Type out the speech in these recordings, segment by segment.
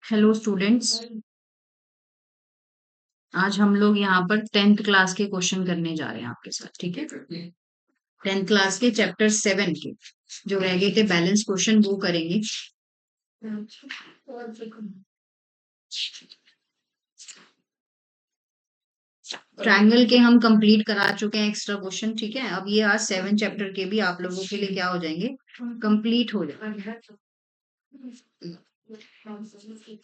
Hello students, आज हम लोग यहाँ पर 10th क्लास के क्वेश्चन करने जा रहे हैं आपके साथ। ठीक है, 10th क्लास के चैप्टर 7 के जो रह गए थे बैलेंस क्वेश्चन वो करेंगे। ट्रायंगल के हम कंप्लीट करा चुके हैं एक्स्ट्रा क्वेश्चन। ठीक है, अब ये आज 7 चैप्टर के भी आप लोगों के लिए क्या हो जाएंगे, कंप्लीट हो जाएंगे।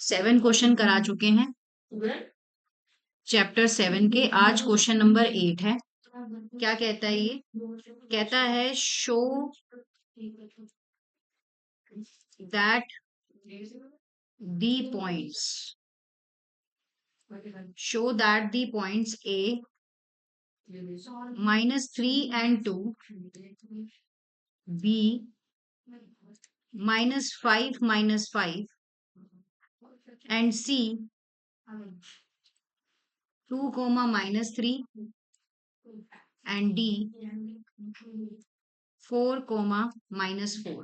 7 क्वेश्चन करा चुके हैं चैप्टर 7 के। आज क्वेश्चन नंबर 8 है। क्या कहता है ये? कहता है show that the points A -3 and 2, B -5 -5, and C 2, -3, and D 4, -4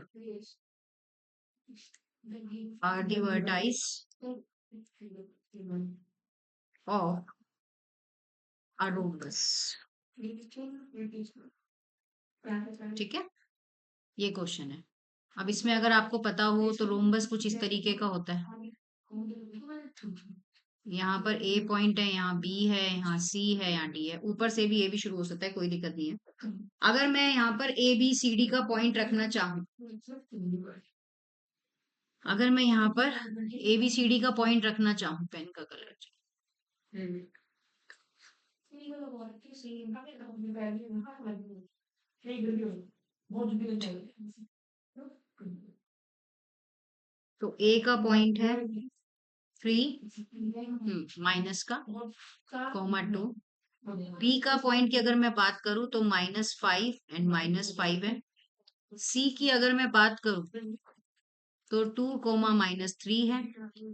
are the vertices of a rhombus। ठीक है, ये क्वेश्चन है। अब इसमें अगर आपको पता हो तो रोम्बस कुछ इस तरीके का होता है। यहाँ पर ए पॉइंट है, यहाँ बी है, यहाँ सी है, यहाँ डी है। ऊपर से भी ए भी शुरू हो सकता है, कोई दिक्कत नहीं है। अगर मैं यहाँ पर ए बी सी डी का पॉइंट रखना चाहूँ, अगर मैं यहाँ पर ए बी सी डी का पॉइंट रखना चाहूँ, पेन का कलर तो ए का पॉइंट है 3 माइनस का -2। बी का पॉइंट की अगर मैं बात करूं तो -5 एंड -5 है। सी की अगर मैं बात करूं तो 2, -3 है।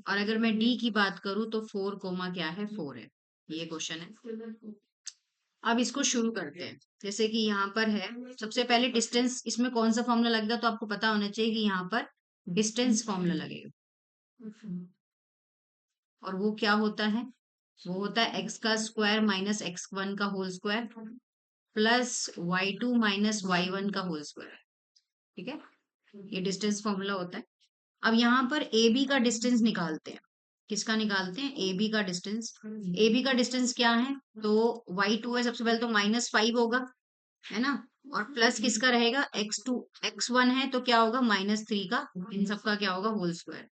और अगर मैं डी की बात करूं तो 4, क्या है 4 है। ये क्वेश्चन है। अब इसको शुरू करते हैं। जैसे कि यहाँ पर है, सबसे पहले डिस्टेंस, इसमें कौन सा फॉर्मूला लगेगा तो आपको पता होना चाहिए कि यहाँ पर डिस्टेंस फॉर्मूला लगेगा। और वो क्या होता है? वो होता है x का स्क्वायर माइनस x1 का whole square plus y2 minus y1 का होल स्क्वायर। ठीक है, ये डिस्टेंस फॉर्मूला होता है। अब यहाँ पर ए बी का डिस्टेंस निकालते हैं। किसका निकालते हैं? ए बी का डिस्टेंस। ए बी का डिस्टेंस क्या है? तो y2 है, सबसे पहले तो -5 होगा, है ना। और प्लस किसका रहेगा? x2, x1 है तो क्या होगा? -3 का, इन सब का क्या होगा? Whole square.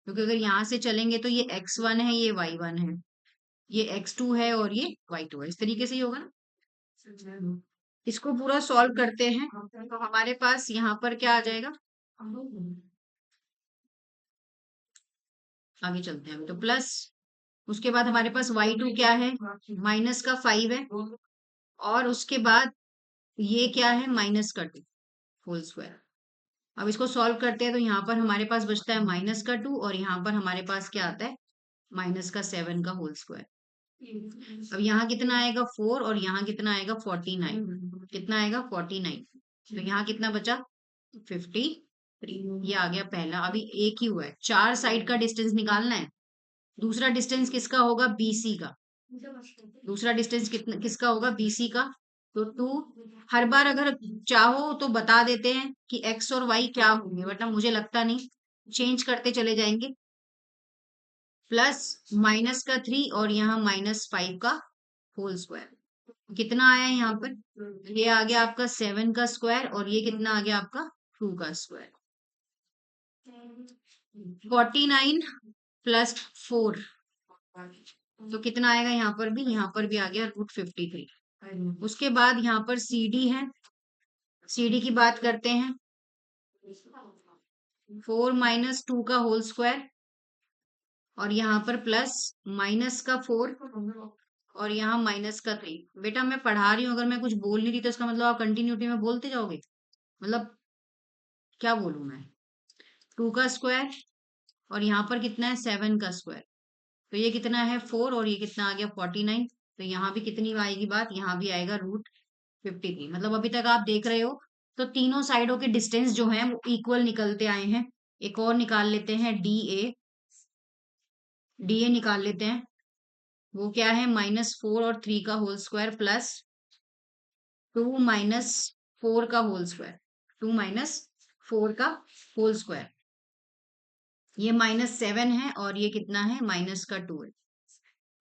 क्योंकि अगर यहाँ से चलेंगे तो ये x1 है, ये y1 है, ये x2 है और ये y2 है। इस तरीके से ही होगा ना। इसको पूरा सॉल्व करते हैं तो हमारे पास यहाँ पर क्या आ जाएगा? आगे चलते हैं। तो प्लस, उसके बाद हमारे पास y2 क्या है? -5 है। और उसके बाद ये क्या है? -2 होल स्क्वायर। अब इसको सॉल्व करते हैं तो यहाँ पर हमारे पास बचता है -2 और यहाँ पर हमारे पास क्या आता है? -7 का होल स्क्वायर। अब यहाँ कितना आएगा? 4 और यहाँ कितना आएगा? 49। कितना आएगा? 49। तो यहाँ कितना बचा? 53। ये आ गया पहला। अभी एक ही हुआ है, 4 साइड का डिस्टेंस निकालना है। दूसरा डिस्टेंस किसका होगा? बीसी का। दूसरा डिस्टेंस कितना किसका होगा? बीसी का। तो 2, हर बार अगर चाहो तो बता देते हैं कि एक्स और वाई क्या होंगे, बट मुझे लगता नहीं, चेंज करते चले जाएंगे। प्लस -3 और यहाँ -5 का होल स्क्वायर। कितना आया यहाँ पर? ये आ गया आपका 7 का स्क्वायर और ये कितना आ गया आपका? 2 का स्क्वायर। 49 प्लस 4 तो कितना आएगा? यहाँ पर भी, यहाँ पर भी आ गया √53। उसके बाद यहाँ पर CD है, CD की बात करते हैं। 4 - 2 का होल स्क्वायर और यहाँ पर प्लस -4 और यहाँ -3। बेटा मैं पढ़ा रही हूँ, अगर मैं कुछ बोल नहीं रही तो इसका मतलब आप कंटिन्यूटी में बोलते जाओगे। मतलब क्या बोलूं मैं? 2 का स्क्वायर और यहाँ पर कितना है? 7 का स्क्वायर। तो ये कितना है? 4 और ये कितना आ गया? 49। तो यहाँ भी कितनी आएगी बात? यहाँ भी आएगा √53। मतलब अभी तक आप देख रहे हो तो तीनों साइडों के डिस्टेंस जो है वो इक्वल निकलते आए हैं। एक और निकाल लेते हैं, डी ए निकाल लेते हैं। वो क्या है, -4 और 3 का होल स्क्वायर प्लस 2 माइनस 4 का होल स्क्वायर, 2 माइनस 4 का होल स्क्वायर। ये -7 है और ये कितना है, -2 है।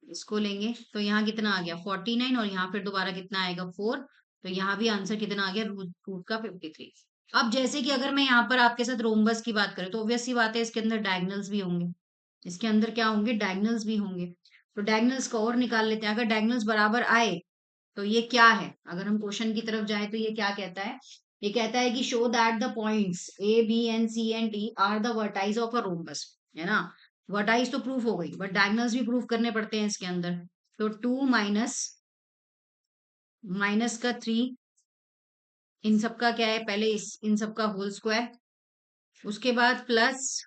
इसको लेंगे तो यहाँ कितना आ गया 49, और यहाँ फिर दोबारा कितना आएगा 4। तो यहाँ भी आंसर कितना आ गया, रूट का 53। अब जैसे कि अगर मैं यहाँ पर आपके साथ रोम्बस की बात करें तो ऑब्वियस सी बात है, इसके अंदर डायगनल्स भी होंगे। इसके अंदर क्या होंगे, डायगनल्स भी होंगे। तो डायगनल्स को और निकाल लेते हैं। अगर डायगनल्स बराबर आए तो ये क्या है, अगर हम क्वेश्चन की तरफ जाए तो ये क्या कहता है, ये कहता है कि show that the points A B and C and D are the vertices of a rhombus, है ना। वर्टाइज तो प्रूफ हो गई, बट डायगनल्स भी प्रूफ करने पड़ते हैं इसके अंदर। तो 2 माइनस माइनस का 3, इन सब का क्या है, पहले इन सब का होल स्क्वायर, उसके बाद प्लस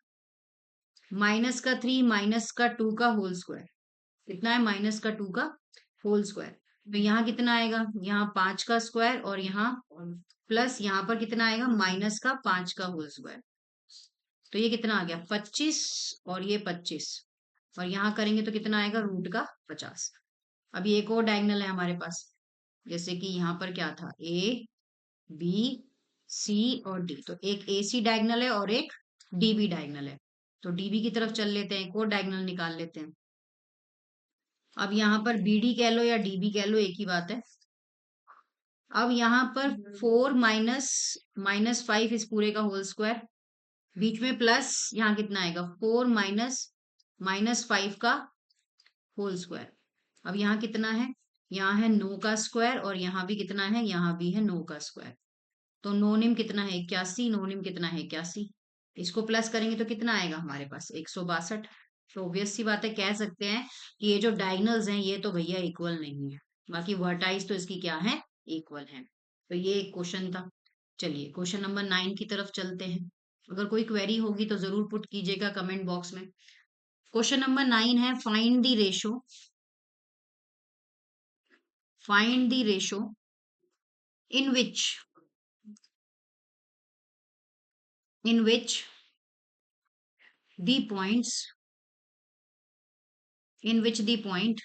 -3 -2 का होल स्क्वायर। कितना है, -2 का होल स्क्वायर। तो यहाँ कितना आएगा, यहाँ 5 का स्क्वायर, और यहाँ प्लस यहाँ पर कितना आएगा, -5 का होल स्क्वायर। तो ये कितना आ गया 25, और ये 25, और यहाँ करेंगे तो कितना आएगा, रूट का 50। अभी एक और डायगनल है हमारे पास, जैसे कि यहाँ पर क्या था, ए बी सी और डी। तो एक ए सी डायगनल है और एक डी बी डायगनल है। तो डीबी की तरफ चल लेते हैं, एक और डायगनल निकाल लेते हैं। अब यहाँ पर बी डी कह लो या डीबी कह लो, एक ही बात है। अब यहाँ पर 4 -5 इस पूरे का होल स्क्वायर, बीच में प्लस, यहाँ कितना आएगा 4 -5 का होल स्क्वायर। अब यहाँ कितना है, यहाँ है 9 का स्क्वायर, और यहाँ भी कितना है, यहाँ भी है 9 का स्क्वायर। तो 9 निम कितना है 81, 9 निम कितना है 81। इसको प्लस करेंगे तो कितना आएगा हमारे पास 162। तो ऑब्वियस सी बात है, कह सकते हैं कि ये जो डायगनल्स हैं ये तो भैया इक्वल नहीं है, बाकी वर्टाइज तो इसकी क्या है, इक्वल है। तो ये एक क्वेश्चन था। चलिए क्वेश्चन नंबर 9 की तरफ चलते हैं। अगर कोई क्वेरी होगी तो जरूर पुट कीजिएगा कमेंट बॉक्स में। क्वेश्चन नंबर 9 है, find the ratio in which the points in which the point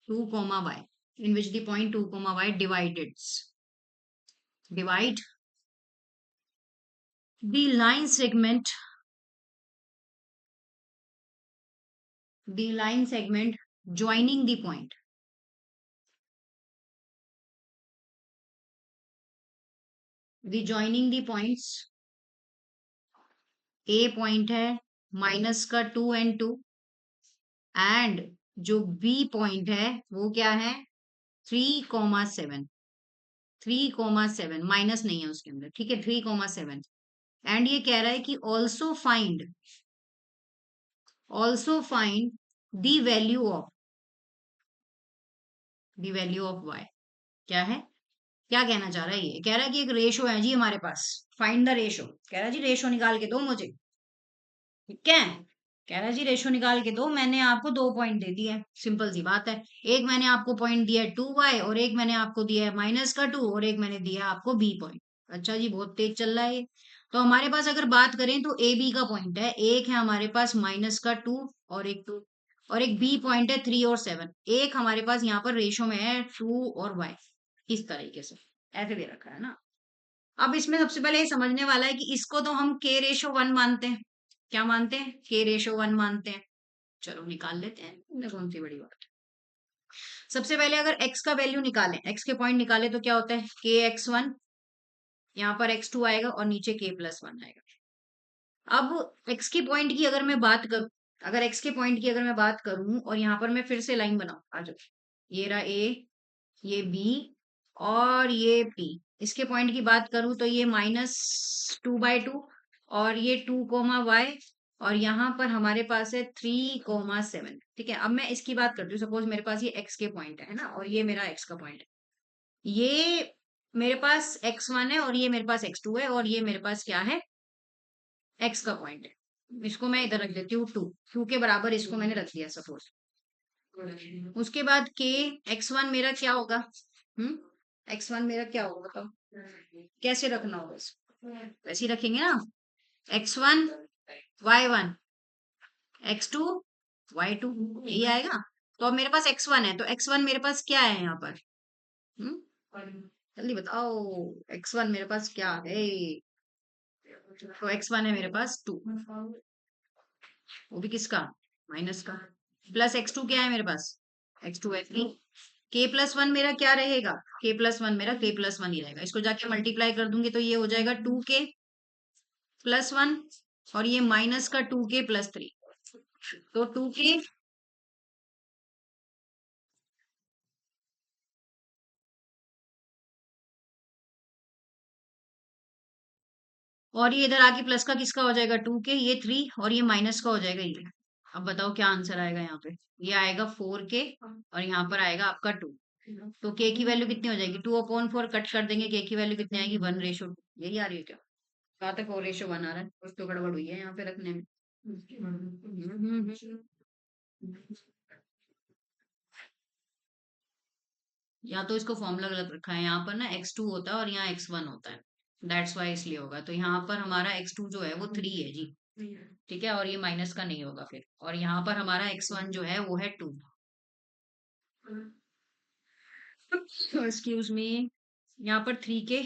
2 comma y in which the point 2 comma y divide the line segment joining the point, the joining the points, a point है -2 and 2, and जो b point है वो क्या है 3,7, 3,7 minus नहीं है उसके अंदर, ठीक है 3,7। एंड ये कह रहा है कि also find the value of y। क्या है, क्या कहना चाह रहा है, ये कह रहा है कि एक रेशो है जी हमारे पास, फाइंड द रेशो, कह रहा है जी रेशो निकाल के दो मुझे, ठीक है। कह रहा है जी रेशो निकाल के दो, मैंने आपको 2 पॉइंट दे दिए, सिंपल सी बात है। एक मैंने आपको पॉइंट दिया है 2y, और एक मैंने आपको दिया है -2, और एक मैंने दिया है आपको b पॉइंट। अच्छा जी, बहुत तेज चल रहा है ये। तो हमारे पास अगर बात करें तो ए बी का पॉइंट है, एक है हमारे पास -2 और एक 2, और एक बी पॉइंट है 3 और 7। एक हमारे पास यहाँ पर रेशो में है 2 और y, इस तरीके से ऐसे दे रखा है ना। अब इसमें सबसे पहले ये समझने वाला है कि इसको तो हम k रेशो 1 मानते हैं। क्या मानते हैं, k रेशो 1 मानते हैं। चलो निकाल लेते हैं, इनमें कौन सी बड़ी बात है। सबसे पहले अगर x का वैल्यू निकालें, x के पॉइंट निकाले तो क्या होता है kx1, यहाँ पर x2 आएगा और नीचे k+1 आएगा। अब x के पॉइंट की अगर मैं बात करूं, अगर x के पॉइंट की अगर मैं बात करूं और यहाँ पर मैं फिर से लाइन बनाऊं, आ जाओ, ये रहा a, ये b और ये p। इसके पॉइंट की बात करूं तो ये -2/2, और ये 2, y, और यहाँ पर हमारे पास है 3,7। ठीक है, अब मैं इसकी बात करती हूँ। सपोज मेरे पास ये x के पॉइंट है ना, और ये मेरा x का पॉइंट है। ये मेरे पास x1 है, और ये मेरे पास x2 है, और ये मेरे पास क्या है, x का पॉइंट है। इसको मैं इधर रख देती हूँ 2 के बराबर, इसको मैंने रख दिया सपोज। उसके बाद k x1 मेरा क्या होगा, x1 मेरा क्या होगा बताओ, कैसे रखना होगा इसको? वैसे ही रखेंगे ना, x1 y1 x2 y2, यही आएगा। तो अब मेरे पास x1 है, तो x1 मेरे पास क्या है यहाँ पर? जल्दी बताओ, x1 मेरे पास क्या है? तो x1 है मेरे पास 2, वो भी किसका? माइनस का। प्लस x2 क्या है मेरे पास? x2 है 3। k प्लस वन मेरा क्या रहेगा? k प्लस वन मेरा k प्लस वन ही रहेगा। इसको जाके मल्टीप्लाई कर दूंगी तो ये हो जाएगा 2k प्लस वन, और ये माइनस का 2k प्लस 3, तो 2k और ये इधर आके प्लस का किसका हो जाएगा? 2k, ये 3 और ये माइनस का हो जाएगा ये। अब बताओ क्या आंसर आएगा यहाँ पे? ये आएगा 4k और यहाँ पर आएगा आपका 2। तो k की वैल्यू कितनी हो जाएगी? 2/4 कट कर देंगे, k की वैल्यू कितनी आएगी? 1:2। यही आ रही है क्या? कहाँ तक 4:1 आ रहा है? कुछ तो गड़बड़ हुई है यहाँ पे रखने में। या तो इसको फॉर्मूला गलत रखा है, यहाँ पर ना x2 होता है और यहाँ x1 होता है, दैट्स वाई इसलिए होगा। तो यहाँ पर हमारा x2 जो है वो 3 है जी, ठीक है, और ये माइनस का नहीं होगा फिर। और यहाँ पर हमारा x1 जो है वो है 2। एक्सक्यूज मी, यहाँ पर 3k,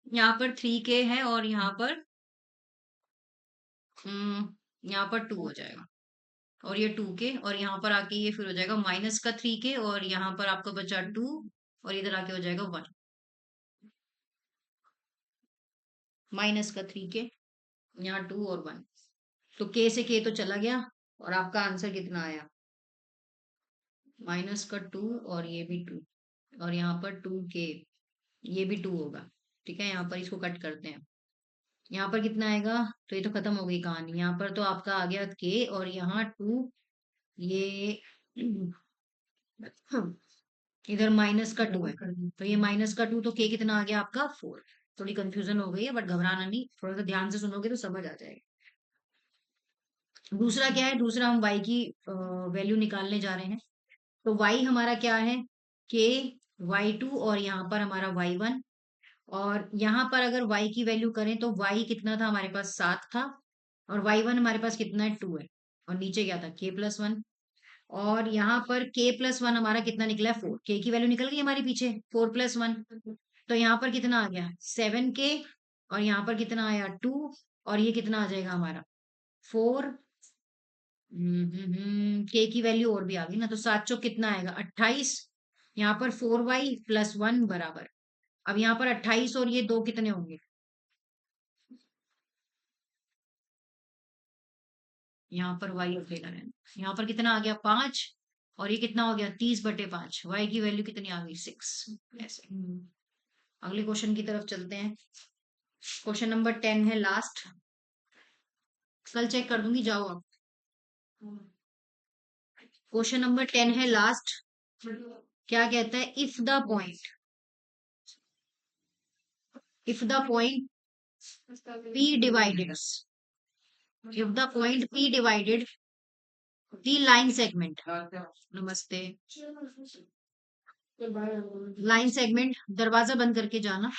यहाँ पर 3k है और यहाँ पर 2 हो जाएगा, और ये 2k, और यहाँ पर आके ये फिर हो जाएगा माइनस का 3k, और यहाँ पर आपका बचा 2, और इधर आके हो जाएगा 1, माइनस का 3k, यहाँ 2 और 1। तो k से k तो चला गया, और आपका आंसर कितना आया? माइनस का 2 और ये भी 2, और यहाँ पर 2k, ये भी 2 होगा। ठीक है, यहाँ पर इसको कट करते हैं, यहाँ पर कितना आएगा? तो ये तो खत्म हो गई कहानी। यहाँ पर तो आपका आ गया k और यहाँ 2, ये इधर माइनस का 2 है, तो ये माइनस का 2, तो k कितना आ गया आपका? 4। थोड़ी कंफ्यूजन हो गई है, बट घबराना नहीं, थोड़ा सा ध्यान से सुनोगे तो समझ आ जाएगा। दूसरा क्या है? दूसरा हम y की वैल्यू निकालने जा रहे हैं। तो y हमारा क्या है? k y2, और यहाँ पर हमारा y1, और यहाँ पर अगर y की वैल्यू करें तो y कितना था हमारे पास? 7 था, और y1 हमारे पास कितना है? 2 है, और नीचे क्या था? k plus one. और यहाँ पर k प्लस वन हमारा कितना निकला है? 4। k की वैल्यू निकल गई हमारी पीछे, 4 प्लस वन, तो यहाँ पर कितना आ गया? 7k, और यहाँ पर कितना आया? 2, और ये कितना आ जाएगा हमारा? 4। के की वैल्यू और भी आ गई ना, तो 7 चौक कितना आएगा? 28। यहाँ पर 4y प्लस 1 बराबर, अब यहाँ पर 28 और ये 2 कितने होंगे? यहाँ पर y उठेगा रहना, यहाँ पर कितना आ गया? 5, और ये कितना हो गया? 30/5। y की वैल्यू कितनी आ गई? 6। ऐसे अगले क्वेश्चन की तरफ चलते हैं। क्वेश्चन नंबर 10 है लास्ट, कल चेक कर दूंगी, जाओ आप। क्वेश्चन नंबर 10 है लास्ट, क्या कहता है? If the point p divided, if the point p divided the line segment, नमस्ते, लाइन सेगमेंट, दरवाजा बंद करके जाना,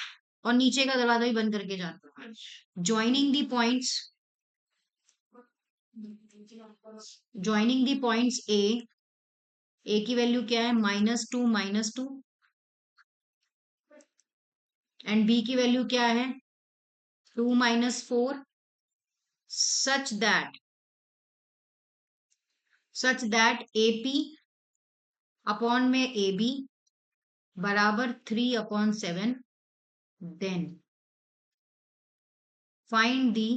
और नीचे का दरवाजा भी बंद करके जाना, joining the points, joining the points A की वैल्यू क्या है? -2 -2, एंड बी की वैल्यू क्या है? 2 -4, सच दैट AP अपॉन में AB बराबर 3/7, then find the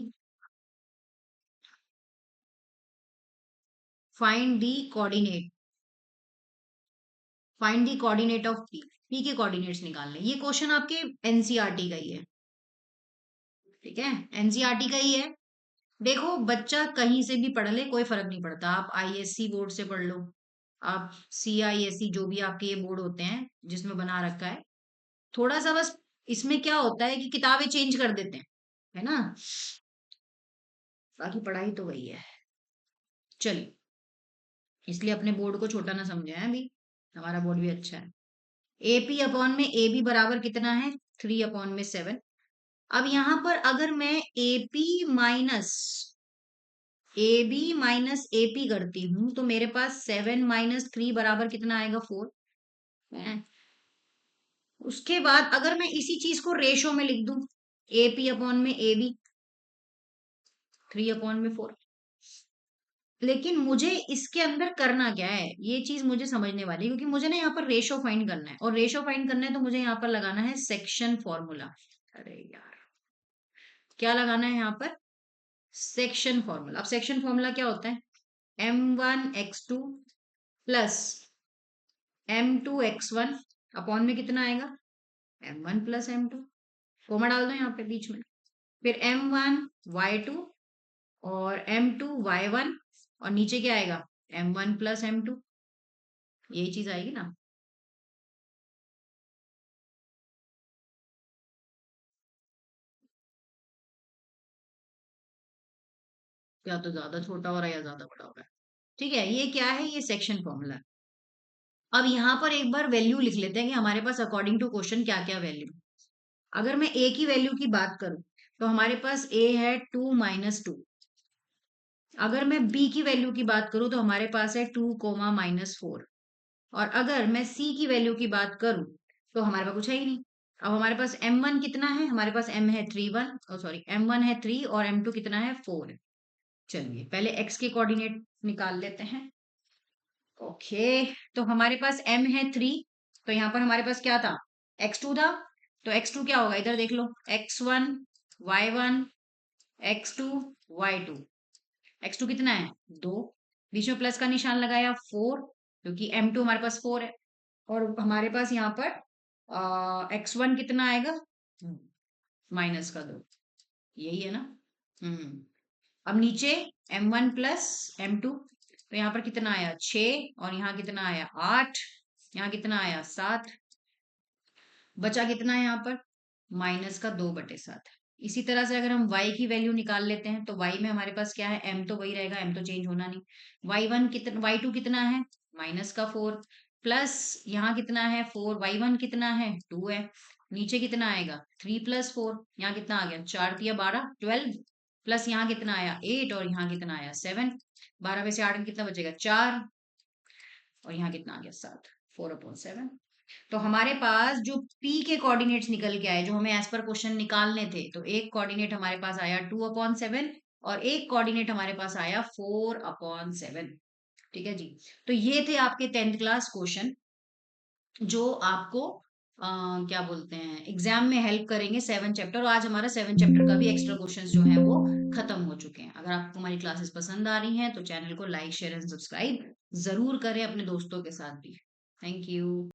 find the coordinate find the coordinate of P के कोऑर्डिनेट्स निकालने। ये क्वेश्चन आपके एनसीईआरटी का ही है, ठीक है, एनसीईआरटी का ही है। देखो, बच्चा कहीं से भी पढ़ ले, कोई फर्क नहीं पड़ता। आप आईएससी बोर्ड से पढ़ लो, आप CISE, जो भी आपके ये बोर्ड होते हैं जिसमें बना रखा है, थोड़ा सा बस इसमें क्या होता है कि किताबें चेंज कर देते हैं, है ना, बाकी पढ़ाई तो वही है। चलिए, इसलिए अपने बोर्ड को छोटा ना समझे हैं, अभी हमारा बोर्ड भी अच्छा है। AP अपॉन में AB बराबर कितना है 3 अपॉन में 7। अब यहां पर अगर मैं AB माइनस AP करती हूं तो मेरे पास 7 माइनस 3 बराबर कितना आएगा 4। उसके बाद अगर मैं इसी चीज को रेशो में लिख दूं AP अपॉन में AB 3 अपॉन में 4। लेकिन मुझे इसके अंदर करना क्या है ये चीज मुझे समझने वाली है, क्योंकि मुझे ना यहाँ पर रेशो फाइंड करना है, और रेशो फाइंड करना है तो मुझे यहाँ पर लगाना है सेक्शन फॉर्मूला। अरे यार, क्या लगाना है यहाँ पर सेक्शन फॉर्मूला। अब सेक्शन फॉर्मूला क्या होता है m1 x2 plus m2 x1 upon में कितना आएगा m1 प्लस m2, कोमा डाल दो यहाँ पे बीच में, फिर m1 y2 और m2 y1 और नीचे क्या आएगा m1 प्लस m2, यही चीज आएगी ना। या तो ज्यादा छोटा हो रहा है या ज्यादा बड़ा हो रहा है। ठीक है, ये क्या है ये सेक्शन फॉर्मूला। अब यहाँ पर एक बार वैल्यू लिख लेते हैं कि हमारे पास अकॉर्डिंग टू क्वेश्चन क्या क्या वैल्यू। अगर मैं ए की वैल्यू की बात करूं तो हमारे पास ए है 2 - 2। अगर मैं बी की वैल्यू की बात करूं तो हमारे पास है 2, -4। और अगर मैं सी की वैल्यू की बात करूं तो हमारे पास कुछ है ही नहीं। अब हमारे पास m1 कितना है, हमारे पास m है 3 1 सॉरी m1 है 3 और m2 कितना है 4। चलिए पहले x के कोऑर्डिनेट निकाल लेते हैं। ओके, तो हमारे पास m है 3, तो यहाँ पर हमारे पास क्या था x2 था, तो x2 क्या होगा इधर देख लो x1 y1 x2 y2। x2 कितना है 2, बीच में प्लस का निशान लगाया 4 क्योंकि m2 हमारे पास 4 है। और हमारे पास यहाँ पर x1 कितना आएगा -2, यही है ना। हम्म अब नीचे m1 प्लस m2, तो यहाँ पर कितना आया 6 और यहाँ कितना आया 8, यहाँ कितना आया 7, बचा कितना है यहाँ पर -2/7। इसी तरह से अगर हम y की वैल्यू निकाल लेते हैं तो y में हमारे पास क्या है m तो वही रहेगा, m तो चेंज होना नहीं। y1 कितना y2 कितना है -4 प्लस यहाँ कितना है 4, y1 कितना है 2 है, नीचे कितना आएगा 3 + 4, यहाँ कितना आ गया 4 × 12 12 प्लस यहाँ कितना आया 8 और यहाँ कितना आया 7, 12 में से 8 में कितना बचेगा 4 और यहाँ कितना आ गया 7, 4/7। तो हमारे पास जो P के कोऑर्डिनेट्स निकल के आए जो हमें एज पर क्वेश्चन निकालने थे, तो एक कोऑर्डिनेट हमारे पास आया 2/7 और एक कोऑर्डिनेट हमारे पास आया 4/7। ठीक है जी, तो ये थे आपके 10th क्लास क्वेश्चन जो आपको क्या बोलते हैं एग्जाम में हेल्प करेंगे 7 चैप्टर। और आज हमारा 7 चैप्टर का भी एक्स्ट्रा क्वेश्चंस जो है वो खत्म हो चुके हैं। अगर आपको हमारी क्लासेस पसंद आ रही हैं तो चैनल को लाइक शेयर एंड सब्सक्राइब जरूर करें अपने दोस्तों के साथ भी। Thank you.